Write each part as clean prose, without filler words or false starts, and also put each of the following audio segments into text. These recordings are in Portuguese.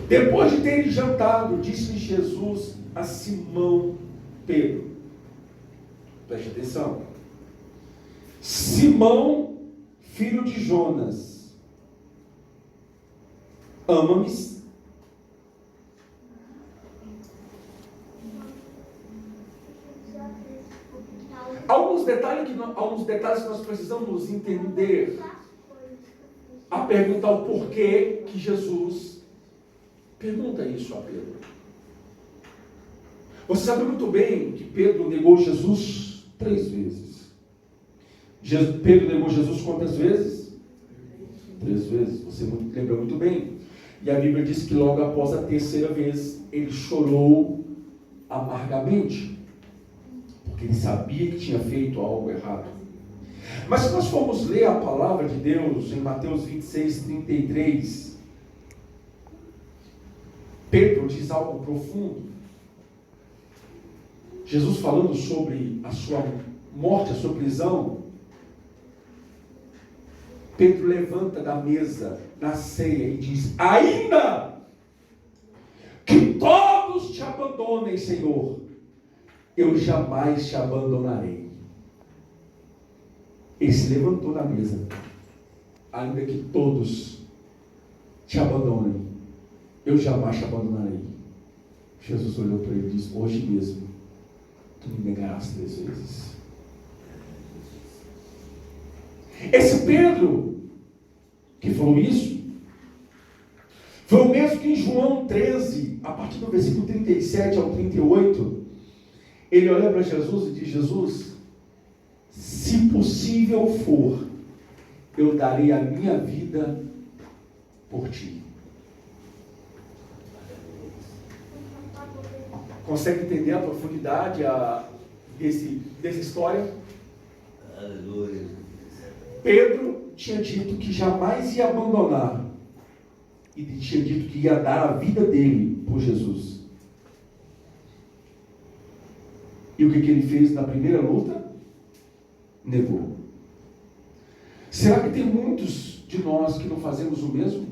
Depois de terem jantado, disse Jesus a Simão Pedro, preste atenção: Simão, filho de Jonas, ama-me? Alguns detalhes que nós precisamos entender a perguntar o porquê que Jesus pergunta isso a Pedro. Você sabe muito bem que Pedro negou Jesus 3 vezes. Pedro negou Jesus quantas vezes? 3 vezes. Você lembra muito bem. E a Bíblia diz que logo após a 3ª vez, ele chorou amargamente, porque ele sabia que tinha feito algo errado. Mas se nós formos ler a palavra de Deus em Mateus 26, 33, Pedro diz algo profundo. Jesus falando sobre a sua morte, a sua prisão, Pedro levanta da mesa, na ceia, e diz: ainda que todos te abandonem, Senhor, eu jamais te abandonarei. Ele se levantou da mesa. Ainda que todos te abandonem, eu jamais te abandonarei. Jesus olhou para ele e disse: hoje mesmo tu me negarás 3 vezes. Esse Pedro que falou isso foi o mesmo que em João 13, a partir do versículo 37 ao 38, ele olha para Jesus e diz: Jesus, se possível for, eu darei a minha vida por ti. Consegue entender a profundidade dessa história? Aleluia. Pedro tinha dito que jamais ia abandonar, e tinha dito que ia dar a vida dele por Jesus. E o que ele fez na primeira luta? Negou. Será que tem muitos de nós que não fazemos o mesmo?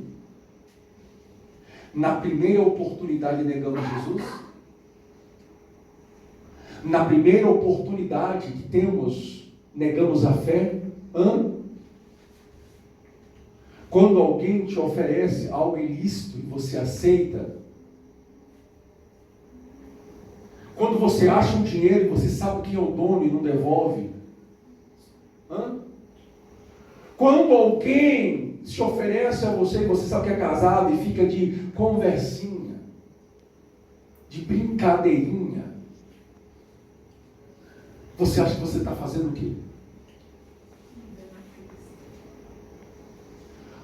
Na primeira oportunidade negamos Jesus? Na primeira oportunidade que temos, negamos a fé? Quando alguém te oferece algo ilícito e você aceita? Quando você acha um dinheiro e você sabe quem é o dono e não devolve? Quando alguém se oferece a você e você sabe que é casado e fica de conversinha, de brincadeirinha, você acha que você está fazendo o quê?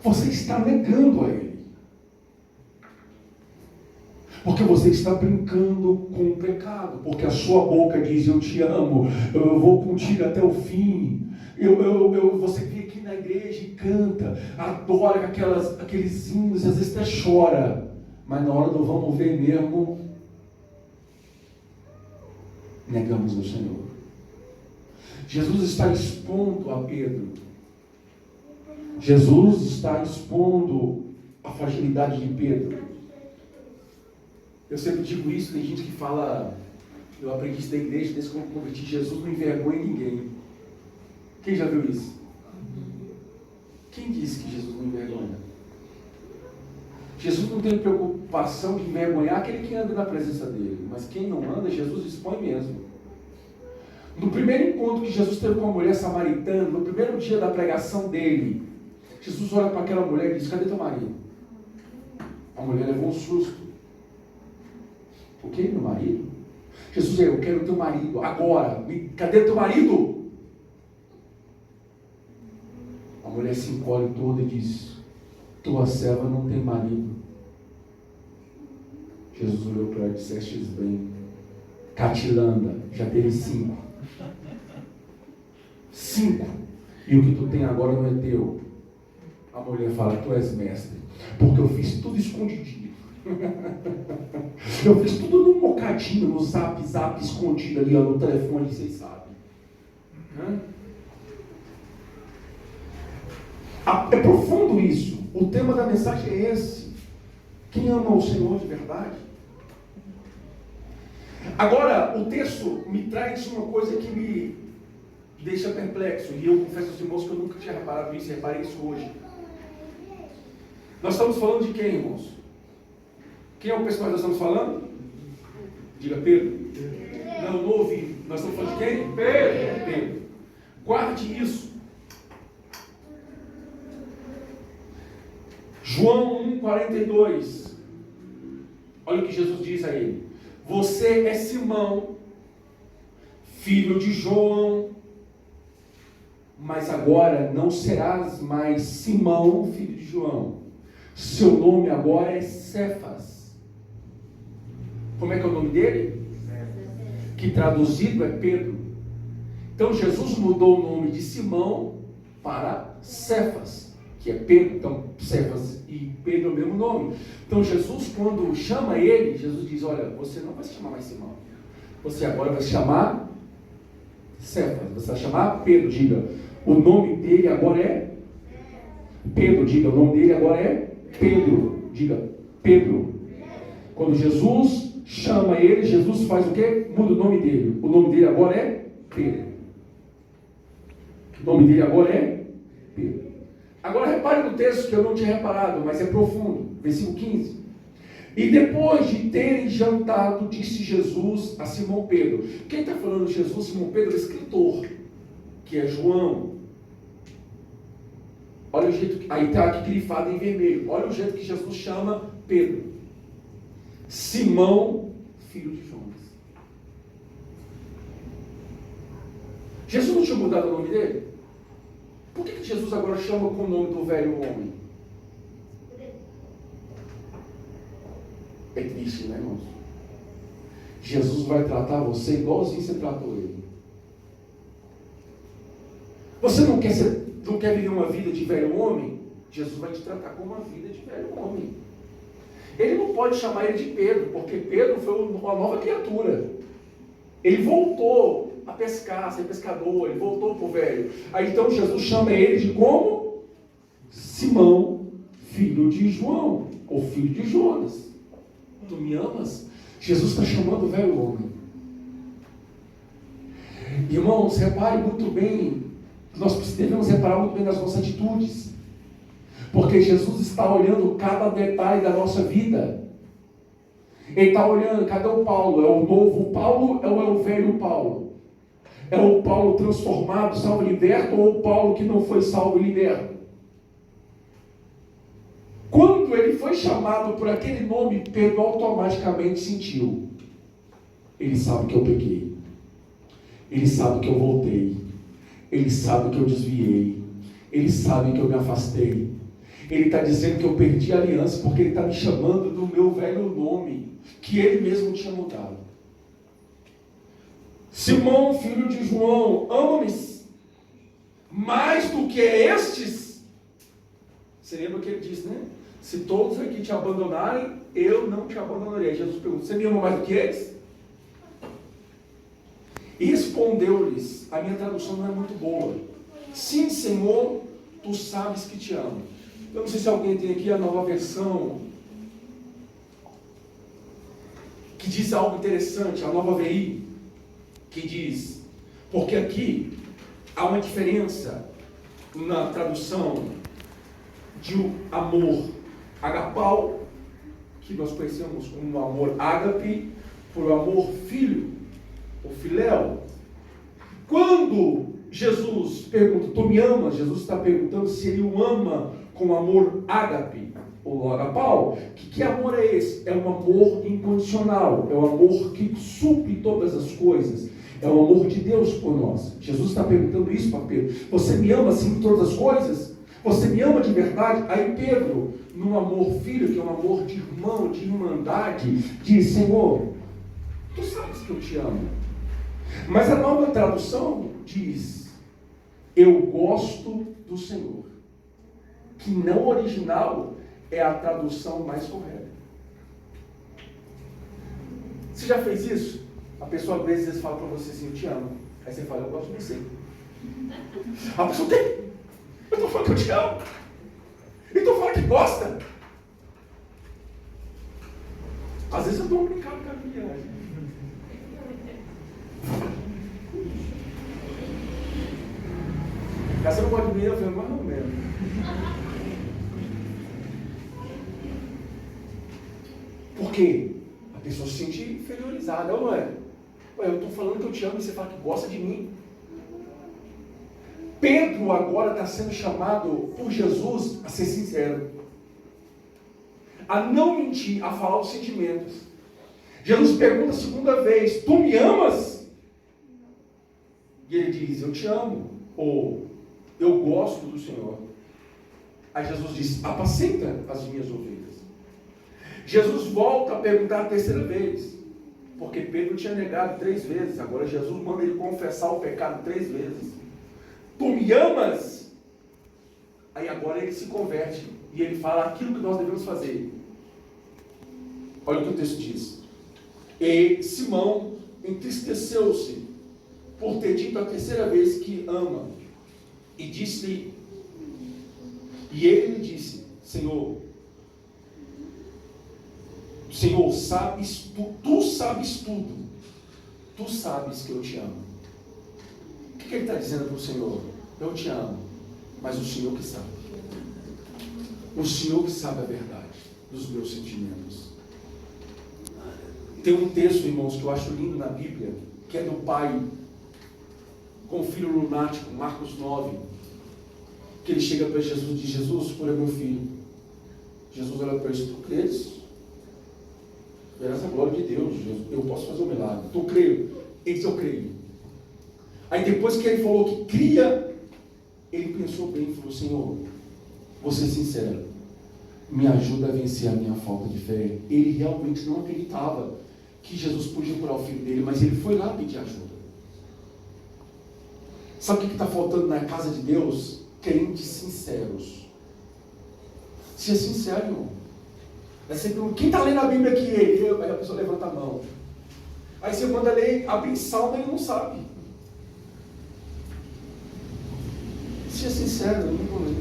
Você está negando a Ele. Porque você está brincando com o pecado. Porque a sua boca diz: eu te amo, eu vou contigo até o fim. Você vem aqui na igreja e canta, adora aqueles hinos, às vezes até chora. Mas na hora do vamos ver mesmo, negamos o Senhor. Jesus está expondo a Pedro. Jesus está expondo a fragilidade de Pedro. Eu sempre digo isso, tem gente que fala: eu aprendi isso da igreja, desde que eu me converti, Jesus não envergonha ninguém. Quem já viu isso? Quem disse que Jesus não envergonha? Jesus não tem preocupação de envergonhar aquele que anda na presença dele, mas quem não anda, Jesus expõe mesmo. No primeiro encontro que Jesus teve com a mulher samaritana, no primeiro dia da pregação dele, Jesus olha para aquela mulher e diz: cadê teu marido? A mulher levou um susto. O que, meu marido? Jesus, eu quero teu marido agora. Cadê teu marido? A mulher se encolhe toda e diz: tua serva não tem marido. Jesus olhou para ela e disse: estes bem, Catilanda, já teve 5. 5. E o que tu tem agora não é teu. A mulher fala: tu és mestre, porque eu fiz tudo escondidinho. Eu fiz tudo num bocadinho, no zap escondido ali, no telefone, vocês sabem. É profundo isso. O tema da mensagem é esse. Quem ama o Senhor de verdade? Agora, o texto me traz uma coisa que me deixa perplexo. E eu confesso aos irmãos que eu nunca tinha reparado nisso, e reparei isso hoje. Nós estamos falando de quem, irmãos? Quem é o personagem que nós estamos falando? Diga Pedro. Não, não ouvi. Nós estamos falando de quem? Pedro. Guarde isso. João 1,42. Olha o que Jesus diz a ele. Você é Simão, filho de João, mas agora não serás mais Simão, filho de João. Seu nome agora é Cefas. Como é que é o nome dele? Que traduzido é Pedro. Então Jesus mudou o nome de Simão para Cefas, que é Pedro. Então Cefas e Pedro é o mesmo nome. Então Jesus, quando chama ele, Jesus diz: olha, você não vai se chamar mais Simão, você agora vai se chamar Cefas, você vai chamar Pedro. Diga, o nome dele agora é Pedro. Diga, o nome dele agora é Pedro. Diga, Pedro. Quando Jesus chama ele, Jesus faz o quê? Muda o nome dele. O nome dele agora é Pedro. O nome dele agora é Pedro. Agora repare no texto que eu não tinha reparado, mas é profundo. Versículo 15. E depois de terem jantado, disse Jesus a Simão Pedro. Quem está falando de Jesus, Simão Pedro, é o escritor, que é João. Olha o jeito que, aí está aqui grifado em vermelho. Olha o jeito que Jesus chama Pedro. Simão, filho de Jonas. Jesus não tinha mudado o nome dele? Por que Jesus agora chama com o nome do velho homem? É triste, né, irmãos? Jesus vai tratar você igualzinho você tratou ele. Você não quer viver uma vida de velho homem? Jesus vai te tratar como uma vida de velho homem. Ele não pode chamar ele de Pedro, porque Pedro foi uma nova criatura. Ele voltou a pescar, a ser pescador, ele voltou para o velho. Aí então Jesus chama ele de como? Simão, filho de João, ou filho de Jonas. Tu me amas? Jesus está chamando o velho homem. Irmãos, repare muito bem, nós devemos reparar muito bem nas nossas atitudes, porque Jesus está olhando cada detalhe da nossa vida. Ele está olhando, cadê o Paulo? É o novo Paulo ou é o velho Paulo? É o Paulo transformado, salvo e liberto, ou o Paulo que não foi salvo e liberto? Quando ele foi chamado por aquele nome, Pedro automaticamente sentiu: ele sabe que eu pequei, ele sabe que eu voltei, ele sabe que eu desviei, ele sabe que eu me afastei. Ele está dizendo que eu perdi a aliança, porque ele está me chamando do meu velho nome, que ele mesmo tinha mudado. Simão, filho de João, ama-me mais do que estes? Você lembra o que ele disse, né? Se todos aqui te abandonarem, eu não te abandonarei. Jesus pergunta: você me ama mais do que eles? E respondeu-lhes, a minha tradução não é muito boa: sim, Senhor, tu sabes que te amo. Eu não sei se alguém tem aqui a nova versão, que diz algo interessante, a nova VI, que diz, porque aqui há uma diferença na tradução de amor agapau, que nós conhecemos como amor ágape, por amor filho, ou filéu. Quando Jesus pergunta: tu me amas? Jesus está perguntando se ele o ama com amor ágape, ou agapau. Que amor é esse? É um amor incondicional, é um amor que supre todas as coisas, é o amor de Deus por nós. Jesus está perguntando isso para Pedro: você me ama assim por todas as coisas? Você me ama de verdade? Aí Pedro, num amor filho, que é um amor de irmão, de irmandade, diz: Senhor, tu sabes que eu te amo. Mas a nova tradução diz: eu gosto do Senhor, que não original é a tradução mais correta. Você já fez isso? A pessoa às vezes fala para você assim: eu te amo. Aí você fala: eu gosto de você. A pessoa tem. Eu estou falando que eu te amo. E tu fala que gosta. Às vezes eu dou um brincado com a viagem. Você não pode me, eu falei, mais ou menos. Por quê? A pessoa se sente inferiorizada, não é? Ué, eu estou falando que eu te amo e você fala que gosta de mim. Pedro agora está sendo chamado por Jesus a ser sincero, a não mentir, a falar os sentimentos. Jesus pergunta a segunda vez: tu me amas? E ele diz: eu te amo, ou eu gosto do Senhor. Aí Jesus diz: apacenta as minhas ovelhas. Jesus volta a perguntar a terceira vez, porque Pedro tinha negado 3 vezes. Agora Jesus manda ele confessar o pecado 3 vezes. Tu me amas? Aí agora ele se converte e ele fala aquilo que nós devemos fazer. Olha o que o texto diz. E Simão entristeceu-se por ter dito a terceira vez que ama, e disse-lhe, e ele lhe disse: Senhor, sabes, tu sabes tudo, tu sabes que eu te amo. O que ele está dizendo para o Senhor? Eu te amo, mas o Senhor que sabe. O Senhor que sabe a verdade dos meus sentimentos. Tem um texto, irmãos, que eu acho lindo na Bíblia, que é do pai com o filho lunático, Marcos 9, que ele chega para Jesus e diz: Jesus, cura meu filho. Jesus olha para ele: tu credes? Verás a glória de Deus, eu posso fazer um milagre. Tu creio? Ele disse: eu creio. Aí depois que ele falou que cria, ele pensou bem e falou: Senhor, vou ser sincero, me ajuda a vencer a minha falta de fé. Ele realmente não acreditava que Jesus podia curar o filho dele, mas ele foi lá pedir ajuda. Sabe o que está faltando na casa de Deus? Crentes sinceros. Seja sincero, irmão. É sempre quem está lendo a Bíblia aqui? Ele. Aí a pessoa levanta a mão. Aí você manda ler, abrir salmo, ele não sabe. Seja sincero, eu não vou ler.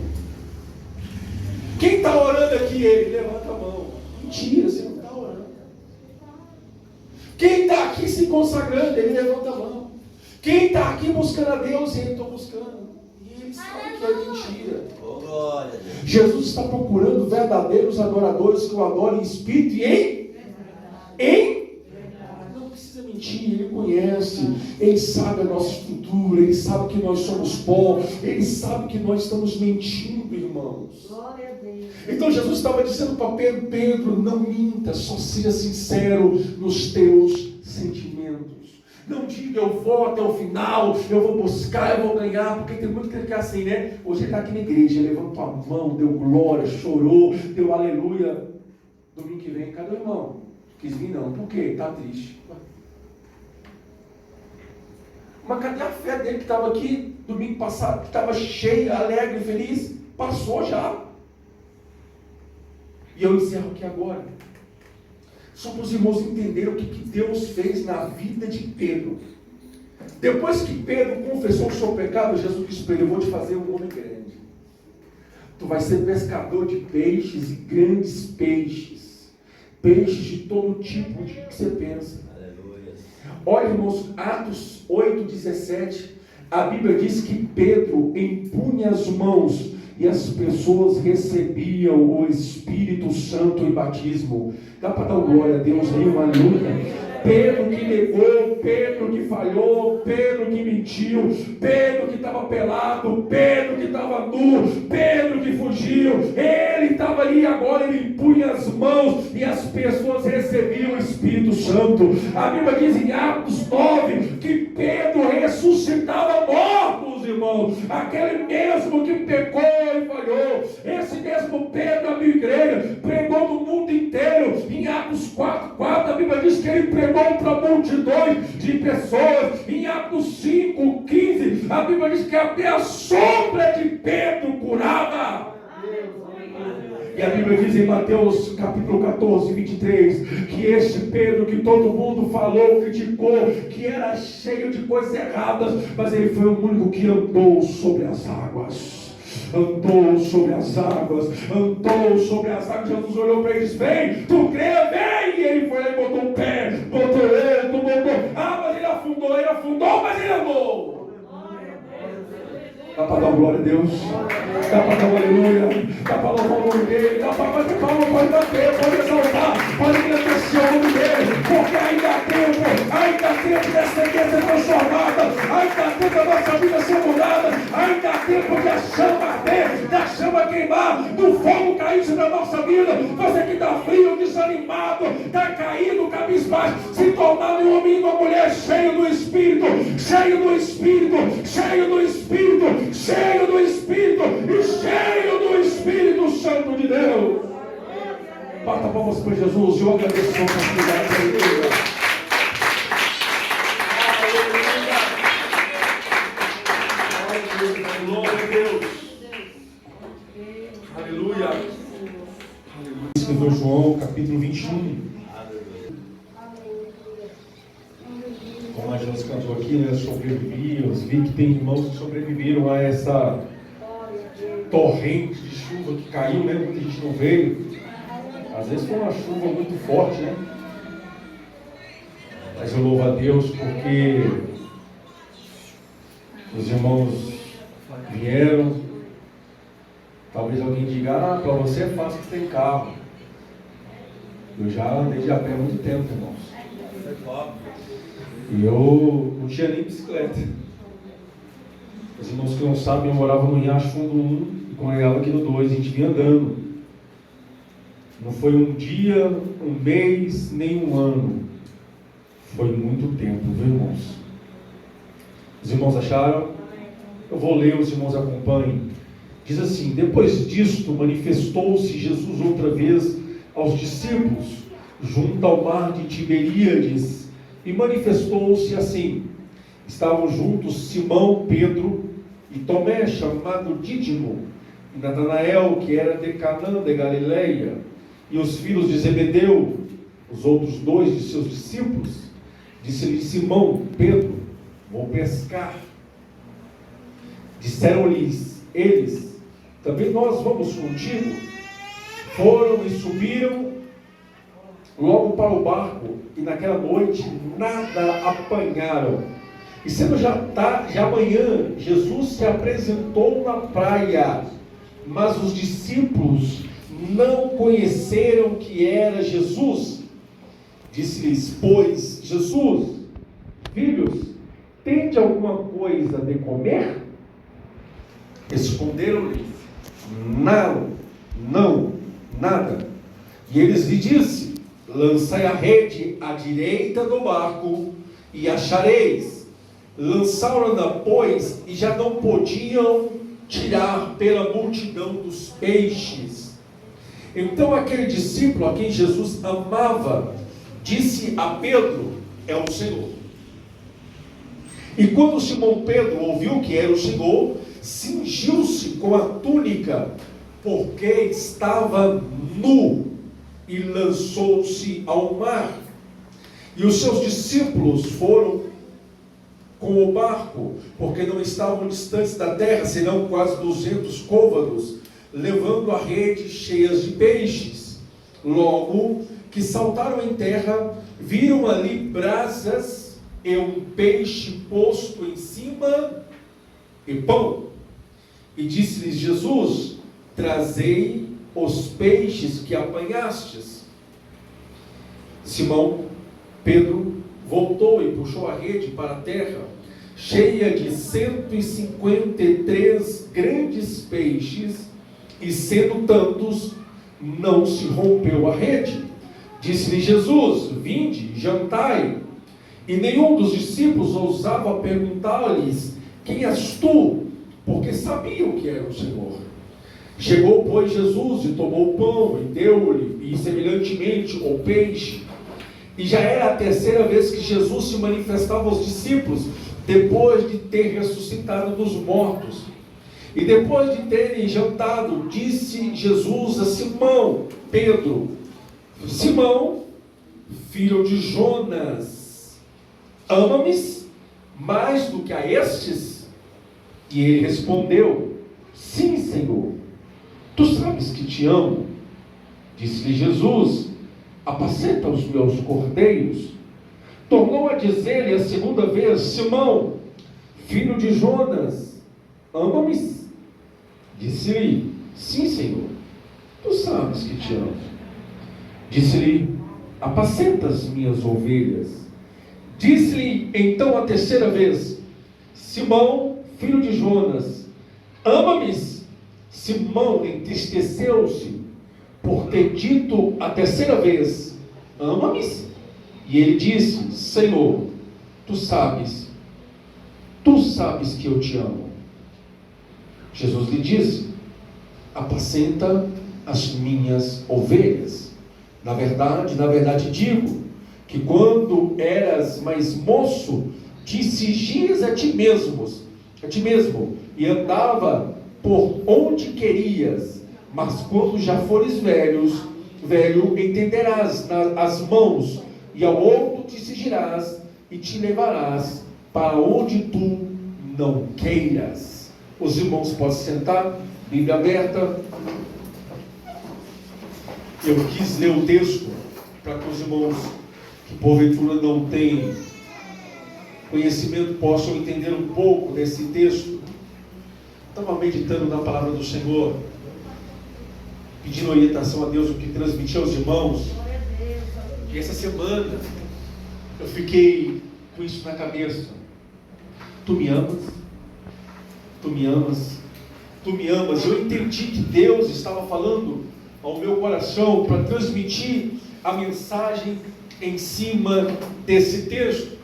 Quem está orando aqui? Ele. Levanta a mão. Mentira, você não está orando. Quem está aqui se consagrando? Ele levanta a mão. Quem está aqui buscando a Deus? Ele está buscando. E ele sabe que é mentira. Oh, glória a Deus. Jesus está procurando verdadeiros adoradores que o adorem em espírito e em? Não precisa mentir, ele conhece, ele sabe a nossa estrutura, ele sabe que nós somos pó, ele sabe que nós estamos mentindo, irmãos. Glória a Deus. Então Jesus estava dizendo para Pedro: Pedro, não minta, só seja sincero nos teus sentimentos. Não diga, eu vou até o final, eu vou buscar, eu vou ganhar, porque tem muito que é assim, né? Hoje ele está aqui na igreja, levantou a mão, deu glória, chorou, deu aleluia. Domingo que vem, cadê o irmão? Quis vir não, por quê? Está triste. Mas cadê a fé dele que estava aqui domingo passado, que estava cheia, alegre, feliz? Passou já. E eu encerro aqui agora. Só para os irmãos entenderem o que Deus fez na vida de Pedro. Depois que Pedro confessou o seu pecado, Jesus disse para ele: eu vou te fazer um homem grande. Tu vais ser pescador de peixes e grandes peixes. Peixes de todo tipo de que você pensa. Aleluia. Olha, irmãos, Atos 8:17. A Bíblia diz que Pedro impunha as mãos e as pessoas recebiam o Espírito Santo em batismo. Dá para dar glória a Deus aí, uma aleluia. Pedro que negou, Pedro que falhou, Pedro que mentiu, Pedro que estava pelado, Pedro que estava nu, Pedro que fugiu, ele estava ali agora, ele impunha as mãos e as pessoas recebiam o Espírito Santo. A Bíblia diz em Atos 9 que Pedro ressuscitava mortos, irmãos. Aquele mesmo que pecou e falhou, esse mesmo Pedro, a minha igreja, pregou no mundo inteiro. Em Atos 4:4 a Bíblia diz que ele pregou para multidões de pessoas. Em Atos 5:15 a Bíblia diz que até a sombra de Pedro curava. E a Bíblia diz em Mateus capítulo 14:23 que este Pedro que todo mundo falou, criticou, que era cheio de coisas erradas, mas ele foi o único que andou sobre as águas. Andou sobre as águas, andou sobre as águas. Jesus olhou para ele e disse: vem, tu crê, vem. E ele foi lá mesmo. Dá para dar glória a Deus, dá para dar aleluia, dá para louvar o nome dele, dá para bater palma, pode bater, pode exaltar, pode agradecer o nome dele, porque ainda há tempo dessa igreja ser transformada, ainda há tempo da nossa vida ser mudada, ainda há tempo de a chama arder, da chama queimar, do fogo cair sobre a nossa vida. Você que está frio, desanimado, está caído, cabisbaixo, se tornar um homem e uma mulher cheio do Espírito, cheio do Espírito, cheio do Espírito, cheio do Espírito e cheio do Espírito Santo de Deus. Bata palmas para Jesus. Eu agradeço a sua oportunidade. Aleluia. Glória a Deus. Aleluia. Aleluia. Escreveu João, capítulo 21. Como a gente cantou aqui, né, sobrevivemos, vi que tem irmãos que sobreviveram a essa torrente de chuva que caiu, mesmo que a gente não veio. Às vezes foi uma chuva muito forte, né? Mas eu louvo a Deus porque os irmãos vieram. Talvez alguém diga, para você é fácil que tem carro. Eu já andei de a pé há muito tempo, irmãos. E eu não tinha nem bicicleta. Os irmãos que não sabem, eu morava no Riacho Fundo 1 e congregava aqui no 2, a gente vinha andando. Não foi um dia, um mês, nem um ano. Foi muito tempo, viu, irmãos? Os irmãos acharam? Eu vou ler, os irmãos acompanhem. Diz assim: depois disto manifestou-se Jesus outra vez aos discípulos junto ao mar de Tiberíades e manifestou-se assim: estavam juntos Simão, Pedro e Tomé, chamado Dídimo, e Natanael, que era de Canaã de Galileia, e os filhos de Zebedeu, os outros dois de seus discípulos. Disse-lhe Simão, Pedro: vou pescar. Disseram-lhes eles: também nós vamos contigo. Foram e subiram logo para o barco, e naquela noite nada apanharam. E sendo já amanhã, Jesus se apresentou na praia, mas os discípulos não conheceram que era Jesus. Disse-lhes, pois, Jesus: filhos, tende alguma coisa de comer? Responderam-lhe: não, nada. E eles lhe disseram: lançai a rede à direita do barco e achareis. Lançaram-na, pois, e já não podiam tirar pela multidão dos peixes. Então aquele discípulo a quem Jesus amava disse a Pedro: é o Senhor. E quando Simão Pedro ouviu que era o Senhor, cingiu-se com a túnica, porque estava nu, e lançou-se ao mar. E os seus discípulos foram com o barco, porque não estavam distantes da terra, senão quase 200 côvados, levando a rede cheias de peixes. Logo que saltaram em terra, viram ali brasas e um peixe posto em cima e pão. E disse-lhes Jesus: trazei os peixes que apanhastes. Simão Pedro voltou e puxou a rede para a terra, cheia de 153 grandes peixes, e sendo tantos, não se rompeu a rede. Disse-lhe Jesus: vinde, jantai. E nenhum dos discípulos ousava perguntar-lhes: quem és tu? Porque sabiam que era o Senhor. Chegou, pois, Jesus e tomou o pão e deu-lhe, e semelhantemente o peixe. E já era a terceira vez que Jesus se manifestava aos discípulos, depois de ter ressuscitado dos mortos. E depois de terem jantado, disse Jesus a Simão Pedro: Simão, filho de Jonas, ama-me mais do que a estes? E ele respondeu: sim, Senhor, tu sabes que te amo. Disse-lhe Jesus: apacenta os meus cordeiros. Tornou a dizer-lhe a segunda vez: Simão, filho de Jonas, ama-me? Disse-lhe, sim, Senhor, tu sabes que te amo. Disse-lhe, apacenta as minhas ovelhas. Disse-lhe então a terceira vez, Simão, filho de Jonas, ama-me? Simão entristeceu-se por ter dito a terceira vez, ama-me? E ele disse, Senhor, tu sabes que eu te amo. Jesus lhe disse, apacenta as minhas ovelhas. Na verdade digo, que quando eras mais moço, te exigias a ti mesmo, e andava por onde querias, mas quando já fores velho, entenderás as mãos, e ao outro te exigirás, e te levarás para onde tu não queiras. Os irmãos podem sentar, Bíblia aberta. Eu quis ler o texto para que os irmãos que porventura não têm conhecimento possam entender um pouco desse texto. Estava meditando na palavra do Senhor, pedindo orientação a Deus, o que transmitir aos irmãos. E essa semana eu fiquei com isso na cabeça. Tu me amas? Tu me amas? Tu me amas? Eu entendi que Deus estava falando ao meu coração para transmitir a mensagem em cima desse texto.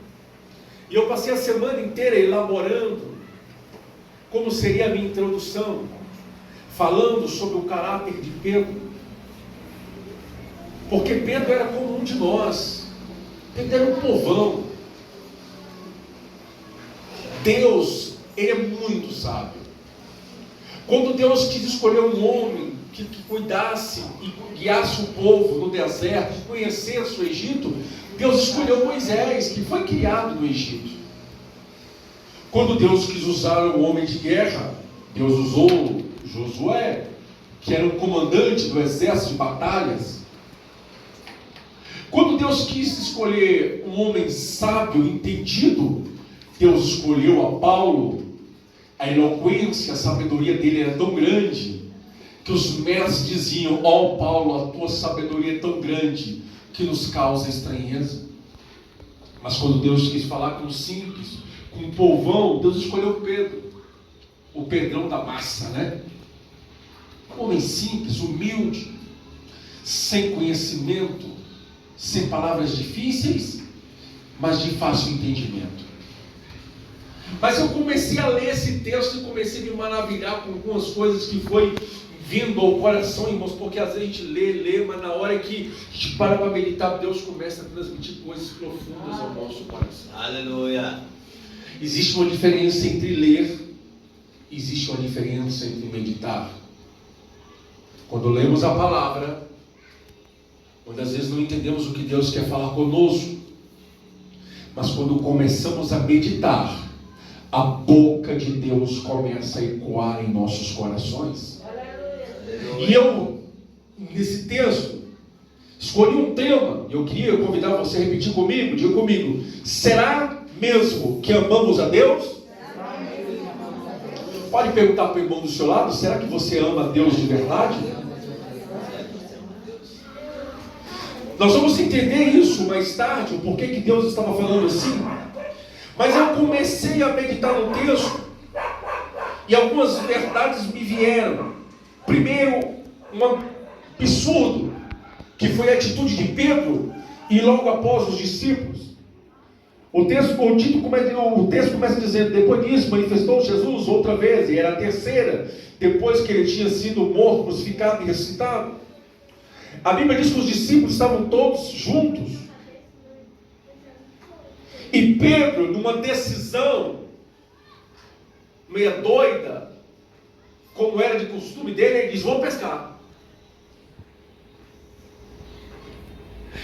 E eu passei a semana inteira elaborando como seria a minha introdução, falando sobre o caráter de Pedro. Porque Pedro era como um de nós. Pedro era um povão. Deus, ele é muito sábio. Quando Deus quis escolher um homem que cuidasse e guiasse o povo no deserto, que conhecesse o Egito, Deus escolheu Moisés, que foi criado no Egito. Quando Deus quis usar um homem de guerra, Deus usou Josué, que era um comandante do exército de batalhas. Quando Deus quis escolher um homem sábio, entendido, Deus escolheu a Paulo. A eloquência, a sabedoria dele era tão grande, que os mestres diziam, ó Paulo, a tua sabedoria é tão grande, que nos causa estranheza. Mas quando Deus quis falar com os simples, com o povão, Deus escolheu Pedro, o Pedrão da massa, né? Um homem simples, humilde, sem conhecimento, sem palavras difíceis, mas de fácil entendimento. Mas eu comecei a ler esse texto e comecei a me maravilhar com algumas coisas que foi vindo ao coração, irmãos, porque às vezes a gente lê, mas na hora que a gente para meditar, Deus começa a transmitir coisas profundas ao nosso coração. Aleluia. Existe uma diferença entre ler, existe uma diferença entre meditar. Quando lemos a palavra, muitas vezes não entendemos o que Deus quer falar conosco, mas quando começamos a meditar, a boca de Deus começa a ecoar em nossos corações. E eu, nesse texto, escolhi um tema. Eu queria convidar você a repetir comigo. Diga comigo: será mesmo que amamos a Deus? Pode perguntar para o irmão do seu lado: será que você ama a Deus de verdade? Nós vamos entender isso mais tarde, o porquê que Deus estava falando assim. Mas eu comecei a meditar no texto e algumas verdades me vieram. Primeiro, um absurdo, que foi a atitude de Pedro e logo após os discípulos. O texto começa dizendo: depois disso manifestou Jesus outra vez, e era a terceira, depois que ele tinha sido morto, crucificado e ressuscitado. A Bíblia diz que os discípulos estavam todos juntos. E Pedro, numa decisão meia doida, como era de costume dele, ele diz: vou pescar.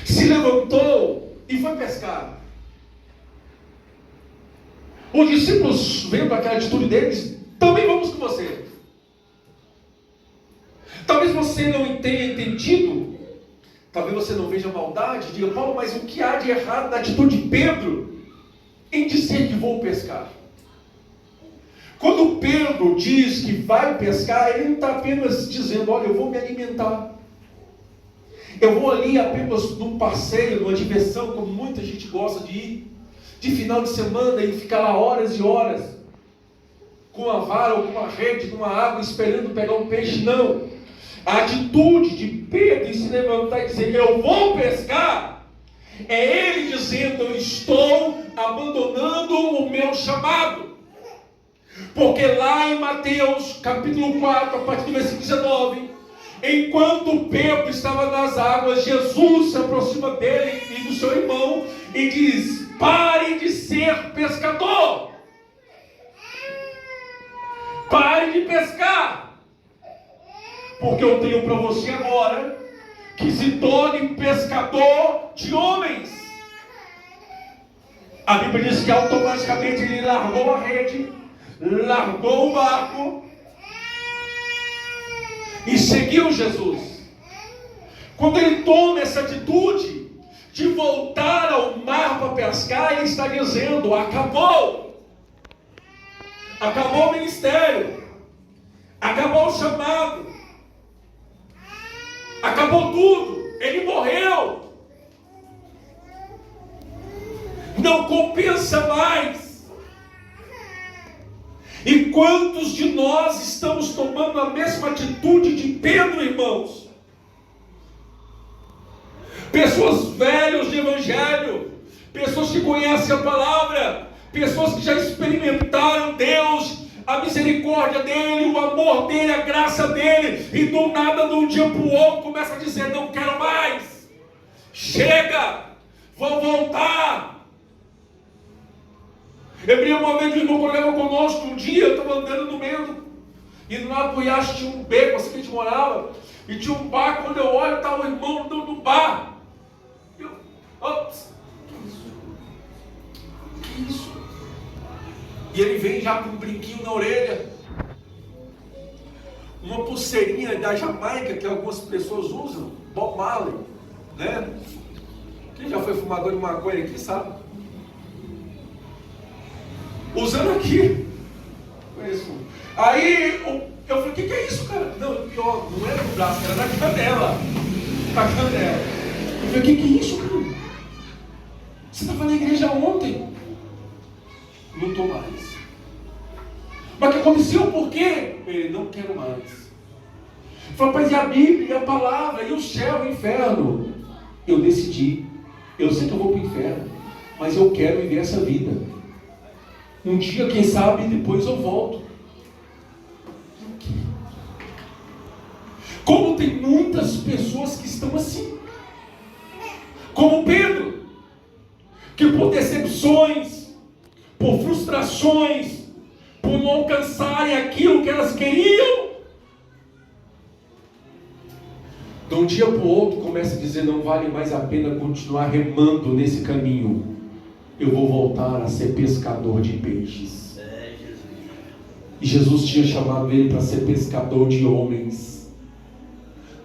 Se levantou e foi pescar. Os discípulos, vendo aquela atitude deles, também vamos com você. Talvez você não tenha entendido, talvez você não veja maldade. Diga: Paulo, mas o que há de errado na atitude de Pedro em dizer que vou pescar? Quando Pedro diz que vai pescar, ele não está apenas dizendo, olha, eu vou me alimentar. Eu vou ali apenas num passeio, numa diversão, como muita gente gosta de ir, de final de semana e ficar lá horas e horas, com a vara ou com a rede, numa água, esperando pegar um peixe. Não. A atitude de Pedro em se levantar e dizer, eu vou pescar, é ele dizendo, eu estou abandonando o meu chamado. Porque lá em Mateus capítulo 4, a partir do versículo 19, enquanto Pedro estava nas águas, Jesus se aproxima dele e do seu irmão e diz, pare de ser pescador. Pare de pescar. Porque eu tenho para você agora que se torne pescador de homens. A Bíblia diz que automaticamente ele largou a rede, largou o barco e seguiu Jesus. Quando ele toma essa atitude de voltar ao mar para pescar, ele está dizendo, acabou. Acabou o ministério. Acabou o chamado. Acabou tudo. Ele morreu. Não compensa mais. E quantos de nós estamos tomando a mesma atitude de Pedro, irmãos? Pessoas velhas de evangelho, pessoas que conhecem a palavra, pessoas que já experimentaram Deus, a misericórdia dele, o amor dele, a graça dele, e do nada, de um dia para o outro, começa a dizer, não quero mais, chega, vou voltar. Eu vi uma vez um irmão problema conosco, um dia eu estava andando no meio, indo lá para o Riacho, tinha um beco, assim que a gente morava, e tinha um bar, quando eu olho, estava o irmão no bar. Eu, ops, que isso? E ele vem já com um brinquinho na orelha, uma pulseirinha da Jamaica, que algumas pessoas usam, Bob Marley, né? Quem já foi fumador de maconha aqui sabe? Usando aqui. Aí eu falei, o que é isso, cara? Não, pior, não era no braço, era na canela. Na canela. Eu falei, o que é isso, cara? Você estava na igreja ontem? Não estou mais. Mas o que aconteceu? Por quê? Ele, não quero mais. Eu falei, mas e a Bíblia, e a palavra, e o céu, e o inferno? Eu decidi. Eu sei que eu vou para o inferno, mas eu quero viver essa vida. Um dia, quem sabe, depois eu volto. Como tem muitas pessoas que estão assim, como Pedro, que por decepções, por frustrações, por não alcançarem aquilo que elas queriam, de um dia para o outro começa a dizer, não vale mais a pena continuar remando nesse caminho. Eu vou voltar a ser pescador de peixes. E Jesus tinha chamado ele para ser pescador de homens.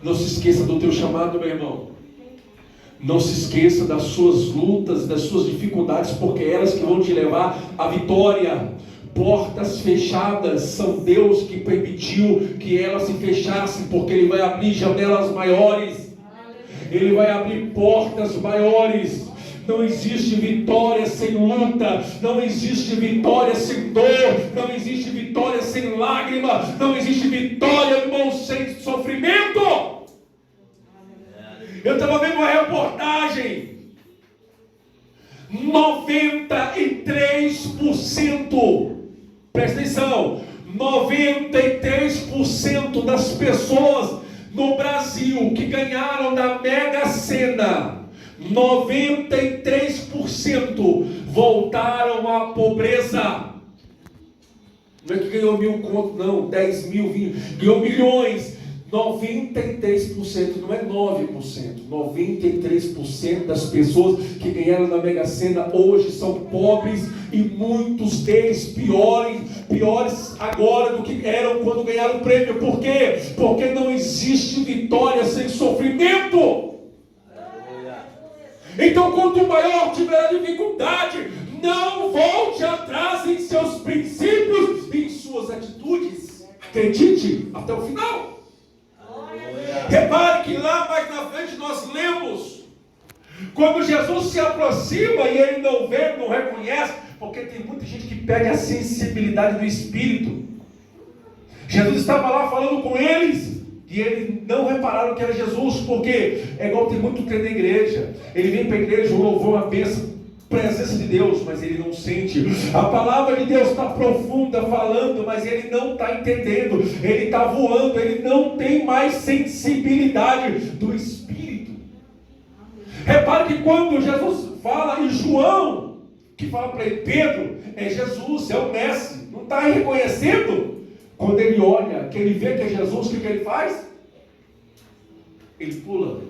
Não se esqueça do teu chamado, meu irmão. Não se esqueça das suas lutas, das suas dificuldades, porque é elas que vão te levar à vitória. Portas fechadas, são Deus que permitiu que elas se fechassem, porque Ele vai abrir janelas maiores. Ele vai abrir portas maiores. Não existe vitória sem luta, não existe vitória sem dor, não existe vitória sem lágrima, não existe vitória, irmão, sem sofrimento. Eu estava vendo uma reportagem, 93%, presta atenção, 93% das pessoas no Brasil que ganharam na Mega Sena, 93% voltaram à pobreza. Não é que ganhou 1.000 conto, não, 10 mil, 20, ganhou milhões. 93%, não é 9%, 93% das pessoas que ganharam na Mega Sena hoje são pobres, e muitos deles piores agora do que eram quando ganharam o prêmio. Por quê? Porque não existe vitória sem sofrimento. Então, quanto maior tiver a dificuldade, Não volte atrás em seus princípios e em suas atitudes. Acredite até o final. Repare que lá mais na frente nós lemos, quando Jesus se aproxima e ele não vê, não reconhece, porque tem muita gente que perde a sensibilidade do Espírito. Jesus estava lá falando com eles e eles não repararam que era Jesus, porque é igual tem muito crente na igreja. Ele vem para a igreja, o louvor, a bênção, presença de Deus, mas ele não sente. A palavra de Deus está profunda falando, mas ele não está entendendo. Ele está voando, ele não tem mais sensibilidade do Espírito. Repare que quando Jesus fala em João, que fala para ele, Pedro, é Jesus, é o Mestre, não está reconhecendo? Quando ele olha, que ele vê que é Jesus, o que ele faz? Ele pula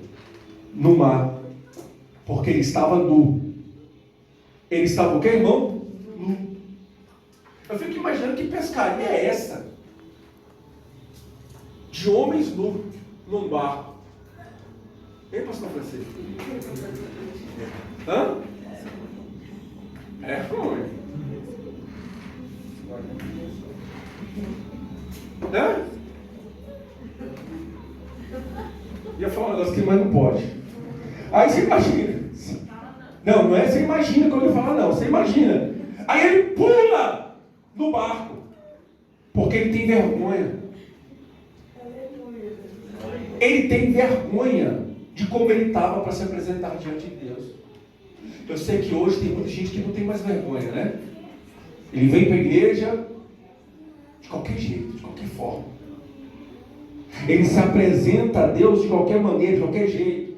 no mar, porque ele estava nu. Ele estava o que, irmão? Nu. Eu fico imaginando que pescaria é essa? De homens nus, num barco. Hein, pastor Francisco? Hã? É ruim. Né? Ia falar um negócio que mais não pode. Aí você imagina. Não é você imagina quando eu falo, não. Você imagina. Aí ele pula no barco. Porque ele tem vergonha. Ele tem vergonha de como ele estava para se apresentar diante de Deus. Eu sei que hoje tem muita gente que não tem mais vergonha, né? Ele vem para a igreja de qualquer jeito, de qualquer forma. Ele se apresenta a Deus de qualquer maneira, de qualquer jeito.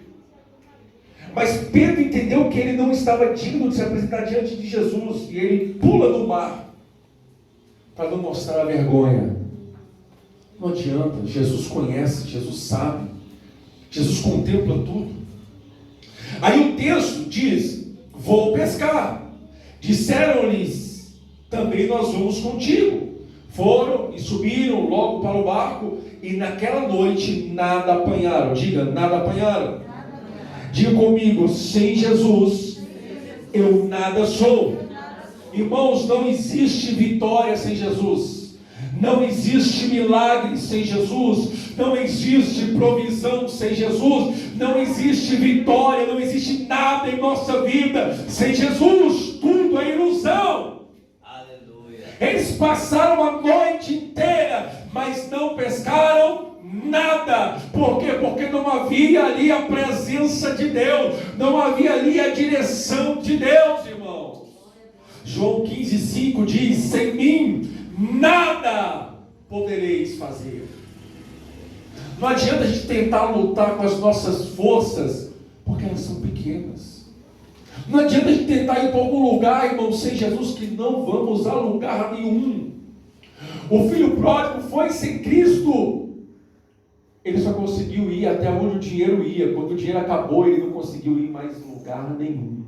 Mas Pedro entendeu que ele não estava digno de se apresentar diante de Jesus. E ele pula no mar para não mostrar a vergonha. Não adianta, Jesus conhece, Jesus sabe. Jesus contempla tudo. Aí o texto diz, vou pescar. Disseram-lhes, também nós vamos contigo. Foram e subiram logo para o barco, e naquela noite nada apanharam. Diga, nada apanharam. Diga comigo, sem Jesus, eu nada sou. Irmãos, não existe vitória sem Jesus. Não existe milagre sem Jesus. Não existe provisão sem Jesus. Não existe vitória, não existe nada em nossa vida sem Jesus. Tudo é ilusão. Aleluia. Eles passaram a noite inteira, mas não pescaram nada. Por quê? Porque não havia ali a presença de Deus. Não havia ali a direção de Deus, irmãos. João 15,5 diz, sem mim nada podereis fazer. Não adianta a gente tentar lutar com as nossas forças, porque elas são pequenas. Não adianta a gente tentar ir para algum lugar, irmão, sem Jesus, que não vamos a lugar nenhum. O filho pródigo foi sem Cristo. Ele só conseguiu ir até onde o dinheiro ia. Quando o dinheiro acabou, ele não conseguiu ir mais em lugar nenhum.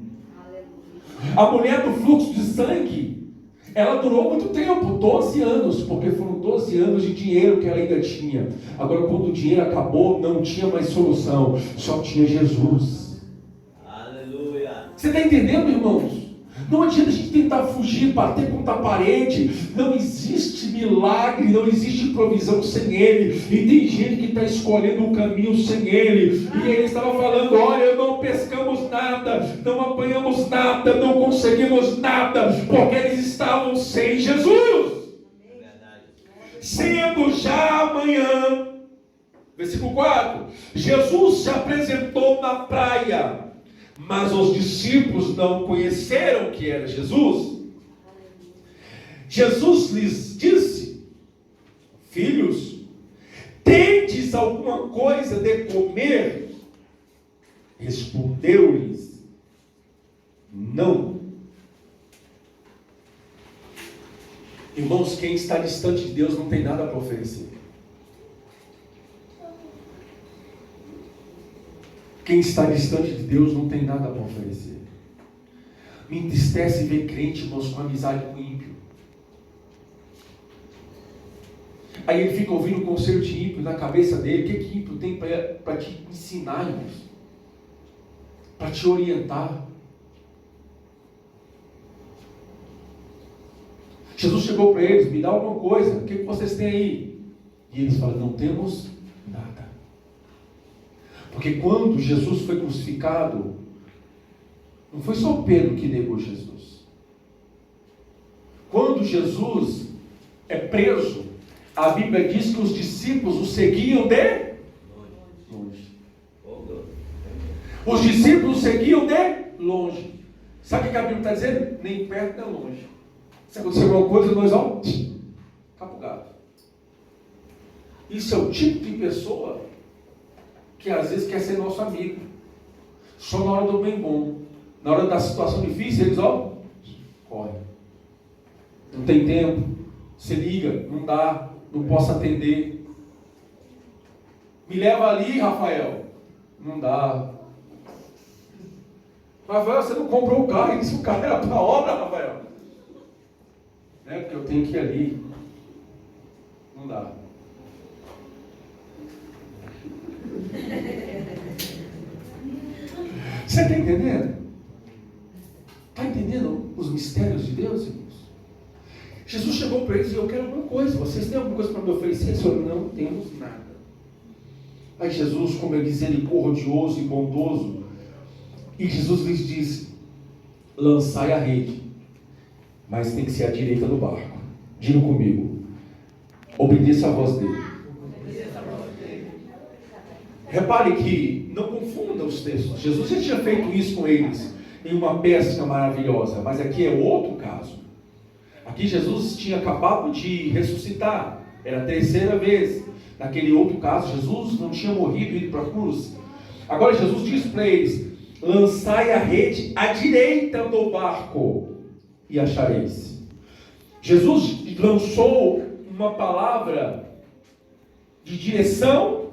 A mulher do fluxo de sangue, ela durou muito tempo, 12 anos, porque foram 12 anos de dinheiro que ela ainda tinha. Agora, quando o dinheiro acabou, não tinha mais solução, só tinha Jesus. Aleluia. Você está entendendo, irmãos? Não adianta a gente tentar fugir, bater contra a parede. Não existe milagre, não existe provisão sem Ele. E tem gente que está escolhendo um caminho sem Ele. E Ele estava falando, olha, não pescamos nada, não apanhamos nada, não conseguimos nada, porque eles estavam sem Jesus. Sendo já amanhã, versículo 4, Jesus se apresentou na praia, mas os discípulos não conheceram que era Jesus. Jesus lhes disse, filhos, tendes alguma coisa de comer? Respondeu-lhes, não. Irmãos, quem está distante de Deus não tem nada para oferecer. Quem está distante de Deus não tem nada para oferecer. Me entristece ver crente, irmãos, com amizade com ímpio. Aí ele fica ouvindo o conselho de ímpio na cabeça dele. O que ímpio tem para te ensinar, irmãos? Para te orientar. Jesus chegou para eles: me dá alguma coisa, o que vocês têm aí? E eles falam: não temos nada. Porque quando Jesus foi crucificado, não foi só Pedro que negou Jesus. Quando Jesus é preso, a Bíblia diz que os discípulos o seguiam de longe. Os discípulos o seguiam de longe. Sabe o que a Bíblia está dizendo? Nem perto nem longe. Se acontecer alguma coisa, nós vamos capugado. Isso é o tipo de pessoa que às vezes quer ser nosso amigo. Só na hora do bem bom. Na hora da situação difícil, eles correm. Não tem tempo. Você liga, não dá, não posso atender. Me leva ali, Rafael. Não dá. Rafael, você não comprou o carro. Isso, o carro era para a obra, Rafael. É porque eu tenho que ir ali. Não dá. Você está entendendo? Está entendendo os mistérios de Deus, irmãos? Jesus chegou para eles e: eu quero alguma coisa. Vocês têm alguma coisa para me oferecer? Senhor, não temos nada. Aí Jesus, como é misericordioso e bondoso, e Jesus lhes disse: lançai a rede, mas tem que ser à direita do barco. Diga comigo: obedeça a voz dele. Repare que não confunda os textos. Jesus já tinha feito isso com eles em uma pesca maravilhosa, mas aqui é outro caso. Aqui Jesus tinha acabado de ressuscitar, era a terceira vez. Naquele outro caso, Jesus não tinha morrido e ido para a cruz. Agora Jesus disse para eles: lançai a rede à direita do barco e achareis. Jesus lançou uma palavra de direção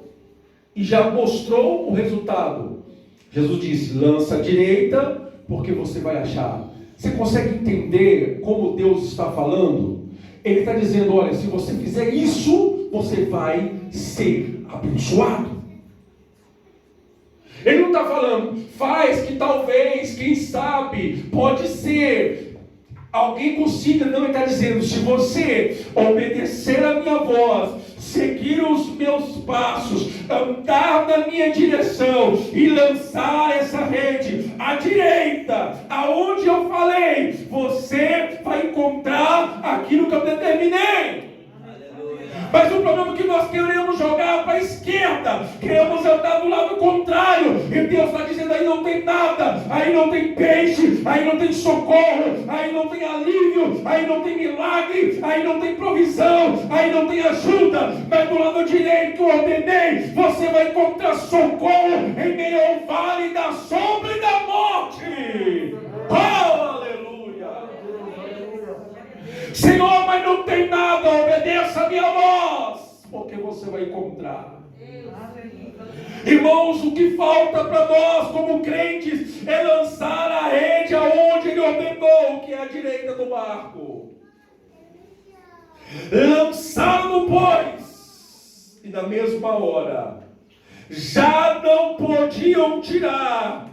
e já mostrou o resultado. Jesus disse: lança à direita, porque você vai achar. Você consegue entender como Deus está falando? Ele está dizendo: olha, se você fizer isso, você vai ser abençoado. Ele não está falando: faz que talvez, quem sabe, pode ser alguém consiga. Não, ele está dizendo: se você obedecer a minha voz, seguir os meus passos, andar na minha direção e lançar essa rede à direita, aonde eu falei, você vai encontrar aquilo que eu determinei. Mas o problema é que nós queremos jogar para a esquerda, queremos andar do lado contrário, e Deus está dizendo: aí não tem nada, aí não tem peixe, aí não tem socorro, aí não tem alívio, aí não tem milagre, aí não tem provisão, aí não tem ajuda. Mas do lado direito que eu ordenei, você vai encontrar socorro em meio ao vale da sombra e da morte. Aleluia! Senhor, mas não tem nada, obedeça a minha voz, porque você vai encontrar. Irmãos, o que falta para nós como crentes é lançar a rede aonde Ele ordenou, que é a direita do barco. Lançaram, pois, e na mesma hora já não podiam tirar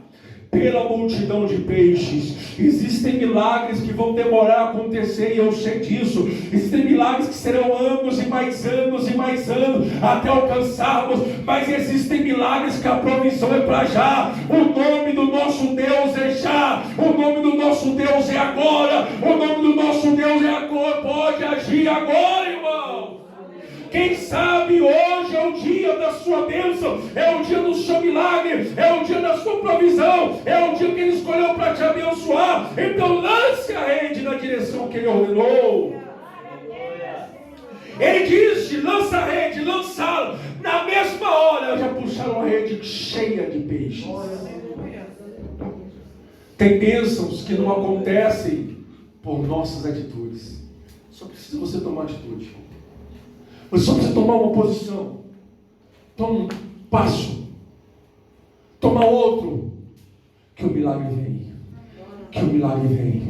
pela multidão de peixes. Existem milagres que vão demorar a acontecer, e eu sei disso. Existem milagres que serão anos e mais anos e mais anos até alcançarmos, mas existem milagres que a provisão é para já. O nome do nosso Deus é já, o nome do nosso Deus é agora, o nome do nosso Deus é agora, pode agir agora, irmão. Quem sabe hoje é o dia da sua bênção, é o dia do seu milagre, é o dia da sua provisão, é o dia que Ele escolheu para te abençoar. Então lance a rede na direção que Ele ordenou. Ele disse: lança a rede, lançaram. Na mesma hora já puxaram a rede cheia de peixes. Tem bênçãos que não acontecem por nossas atitudes. Só precisa você tomar atitude. Você só precisa tomar uma posição. Toma um passo. Toma outro. Que o milagre vem. Que o milagre vem.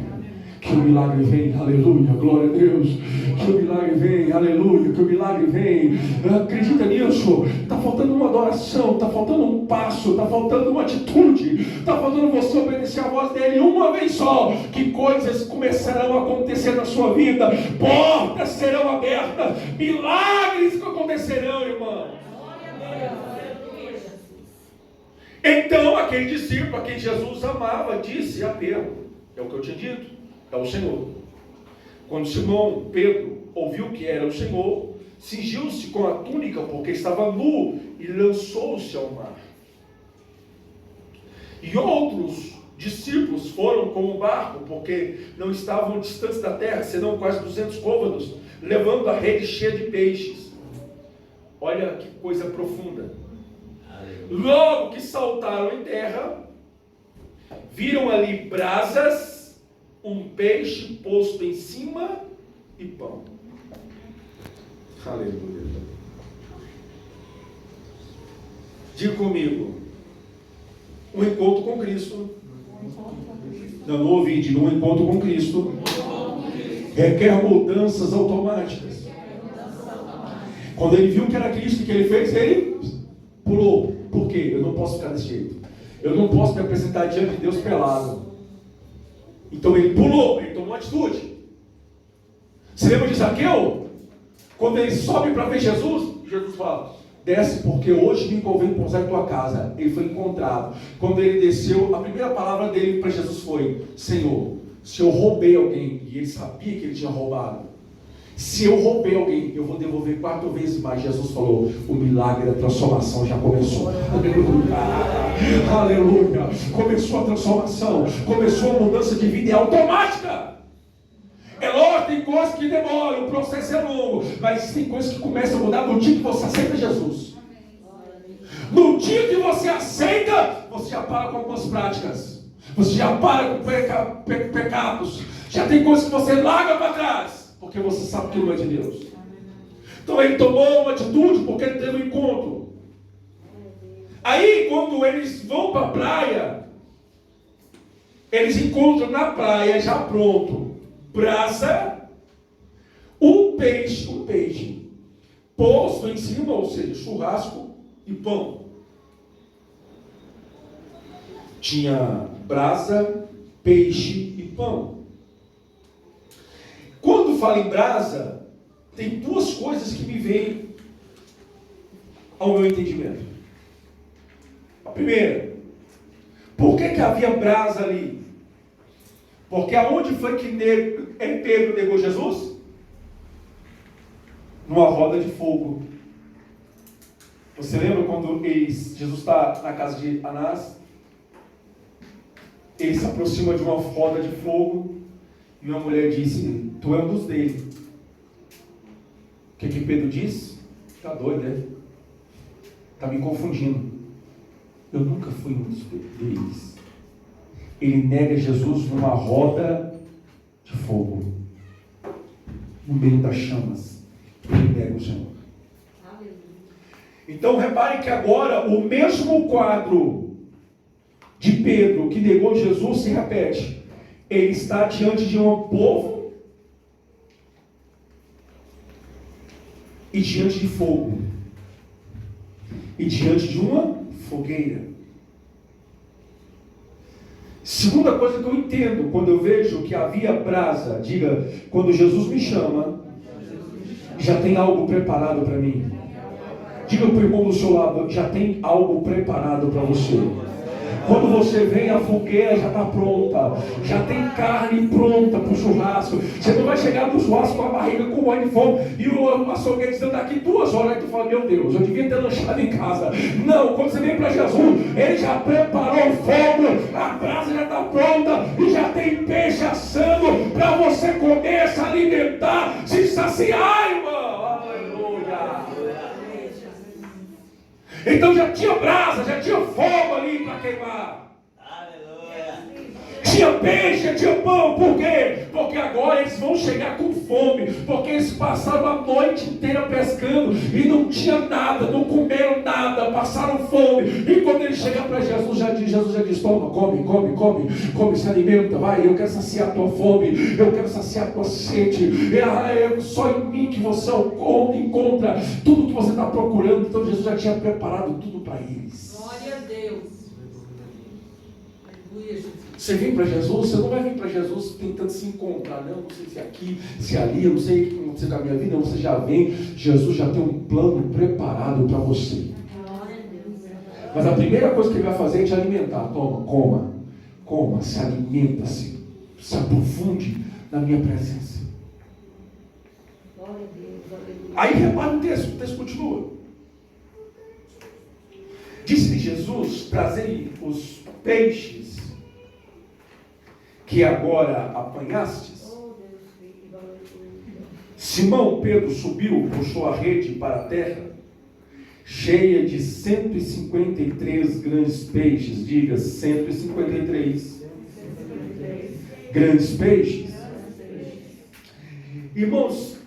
Que o milagre vem, aleluia, glória a Deus. Que o milagre vem, aleluia, que o milagre vem. Acredita nisso? Está faltando uma adoração, está faltando um passo, está faltando uma atitude, está faltando você obedecer a voz dele uma vez só. Que coisas começarão a acontecer na sua vida, portas serão abertas, milagres acontecerão, irmão. Então aquele discípulo, a quem Jesus amava, disse a Pedro, é o que eu tinha dito, é o Senhor. Quando Simão Pedro ouviu que era o Senhor, cingiu-se com a túnica, porque estava nu, e lançou-se ao mar. E outros discípulos foram com o barco, porque não estavam distantes da terra, senão quase 200 côvados, levando a rede cheia de peixes. Olha que coisa profunda. Logo que saltaram em terra, viram ali brasas, um peixe posto em cima e pão. Aleluia. Diga comigo. Um encontro com Cristo. Não ouvi, diga um encontro com Cristo. Requer mudanças automáticas. Quando ele viu que era Cristo, o que ele fez? Ele pulou. Por quê? Eu não posso ficar desse jeito. Eu não posso me apresentar diante de Deus pelado. Então ele pulou, ele tomou atitude. Você lembra de Zaqueu? Quando ele sobe para ver Jesus, Jesus fala: desce, porque hoje me convém pousar em tua casa. Ele foi encontrado. Quando ele desceu, a primeira palavra dele para Jesus foi: Senhor, se eu roubei alguém, e ele sabia que ele tinha roubado, se eu roubei alguém, eu vou devolver 4 vezes mais. Jesus falou: o milagre da transformação já começou. Aleluia. Aleluia. Começou a transformação, começou a mudança de vida, é automática. É lógico, tem coisas que demoram, o processo é longo, mas tem coisas que começam a mudar no dia que você aceita Jesus. No dia que você aceita, você já para com algumas práticas, você já para com pecados, já tem coisas que você larga para trás, porque você sabe que não é de Deus. Então ele tomou uma atitude porque ele teve um encontro. Aí quando eles vão para a praia, eles encontram na praia já pronto brasa, um peixe posto em cima, ou seja, churrasco e pão. Tinha brasa, peixe e pão. Quando falo em brasa, tem 2 coisas que me vêm ao meu entendimento. A primeira, por que havia brasa ali? Porque aonde foi que Pedro negou Jesus? Numa roda de fogo. Você lembra quando Jesus está na casa de Anás? Ele se aproxima de uma roda de fogo e uma mulher disse: tu é um dos dele. O que Pedro diz? Está doido, né? Está me confundindo. Eu nunca fui um dos deles. Ele nega Jesus numa roda de fogo, no meio das chamas. Ele nega o Senhor. Então repare que agora o mesmo quadro de Pedro que negou Jesus se repete. Ele está diante de um povo e diante de fogo e diante de uma fogueira. Segunda coisa que eu entendo quando eu vejo que havia brasa, diga, quando Jesus me chama, já tem algo preparado para mim. Diga para o irmão do seu lado: já tem algo preparado para você. Quando você vem, a fogueira já está pronta, já tem carne pronta para o churrasco. Você não vai chegar no churrasco com a barriga com o de fome e o açougueiro dizendo daqui 2 horas, e tu fala: meu Deus, eu devia ter lanchado em casa. Não, quando você vem para Jesus, ele já preparou o fogo, a brasa já está pronta e já tem peixe assando para você comer, se alimentar, se saciar, irmão. Aleluia. Então já tinha brasa, já tinha fogo ali para queimar. Aleluia. Tinha peixe, tinha pão. Por quê? Porque agora eles vão chegar com fome. Porque eles passaram a noite inteira pescando e não tinha nada, não comeram nada, passaram fome. E quando ele chega para Jesus já diz: toma, come, se alimenta, vai, eu quero saciar a tua fome, eu quero saciar a tua sede. É só em mim que você encontra tudo que você está procurando. Então Jesus já tinha preparado tudo para eles. Glória a Deus. Aleluia, Jesus. Você vem para Jesus, você não vai vir para Jesus tentando se encontrar, não sei se aqui, se ali, eu não sei o que aconteceu com a minha vida, não, você já vem, Jesus já tem um plano preparado para você. Mas a primeira coisa que ele vai fazer é te alimentar. Toma, coma, se alimenta, se aprofunde na minha presença. Aí repara o texto continua. Disse-lhe Jesus: trazei os peixes que agora apanhastes. Simão Pedro subiu, puxou a rede para a terra, cheia de 153 grandes peixes. Diga, 153 grandes peixes. Irmãos,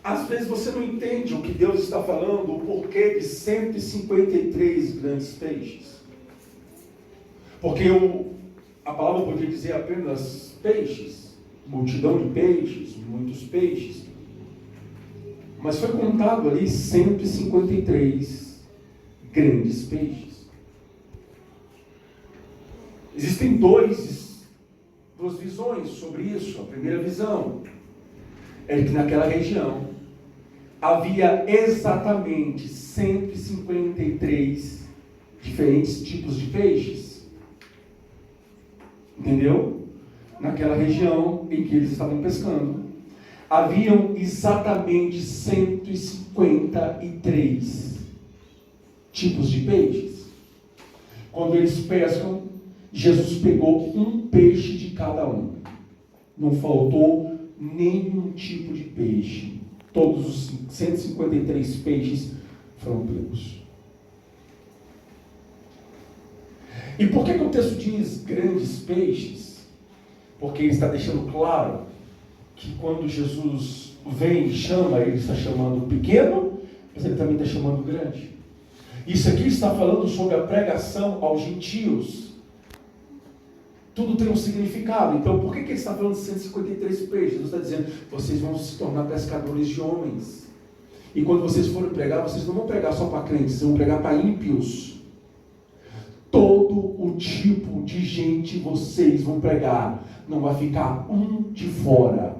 às vezes você não entende o que Deus está falando, o porquê de 153 grandes peixes. Porque a palavra podia dizer apenas peixes, multidão de peixes, muitos peixes. Mas foi contado ali 153 grandes peixes. Existem duas visões sobre isso. A primeira visão é que naquela região havia exatamente 153 diferentes tipos de peixes. Entendeu? Naquela região em que eles estavam pescando, haviam exatamente 153 tipos de peixes. Quando eles pescam, Jesus pegou um peixe de cada um. Não faltou nenhum tipo de peixe. Todos os 153 peixes foram pegos. E por que o texto diz grandes peixes? Porque ele está deixando claro que quando Jesus vem e chama, ele está chamando pequeno, mas ele também está chamando grande. Isso aqui está falando sobre a pregação aos gentios. Tudo tem um significado. Então, por que ele está falando de 153 peixes? Jesus está dizendo: vocês vão se tornar pescadores de homens. E quando vocês forem pregar, vocês não vão pregar só para crentes, vocês vão pregar para ímpios. Todo o tipo de gente vocês vão pregar. Não vai ficar um de fora.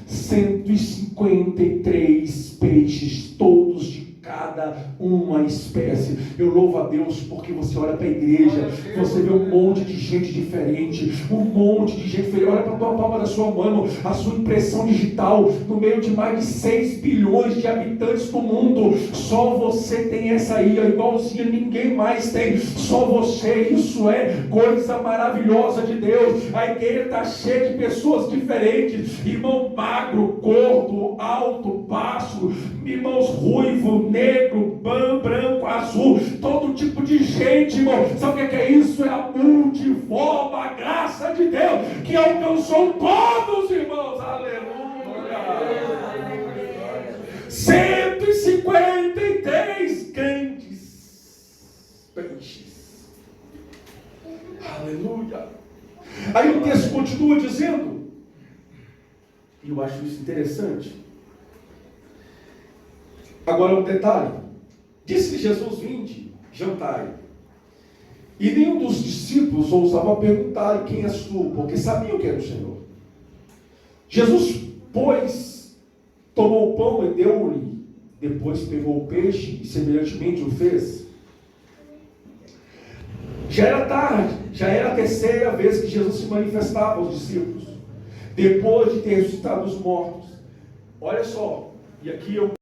153 peixes, todos de cada uma espécie. Eu louvo a Deus porque você olha para a igreja, você vê um monte de gente diferente, olha para a tua palma da sua mão, a sua impressão digital, no meio de mais de 6 bilhões de habitantes do mundo, só você tem essa aí, igualzinha, ninguém mais tem, só você. Isso é coisa maravilhosa de Deus. A igreja está cheia de pessoas diferentes, irmão magro, gordo, alto, baixo, irmãos ruivo, negro, branco, azul, todo tipo de gente, irmão. Sabe o que é isso? É a multiforme graça de Deus que alcançou todos, irmãos. Aleluia! 153 grandes peixes. Aleluia! Aí o texto continua dizendo, e eu acho isso interessante. Agora um detalhe: disse Jesus: vinde, jantai. E nenhum dos discípulos ousava perguntar: quem és tu? Porque sabiam que era o Senhor. Jesus, pois, tomou o pão e deu-lhe, depois pegou o peixe e semelhantemente o fez. Já era tarde, já era a terceira vez que Jesus se manifestava aos discípulos, depois de ter ressuscitado os mortos. Olha só, e aqui eu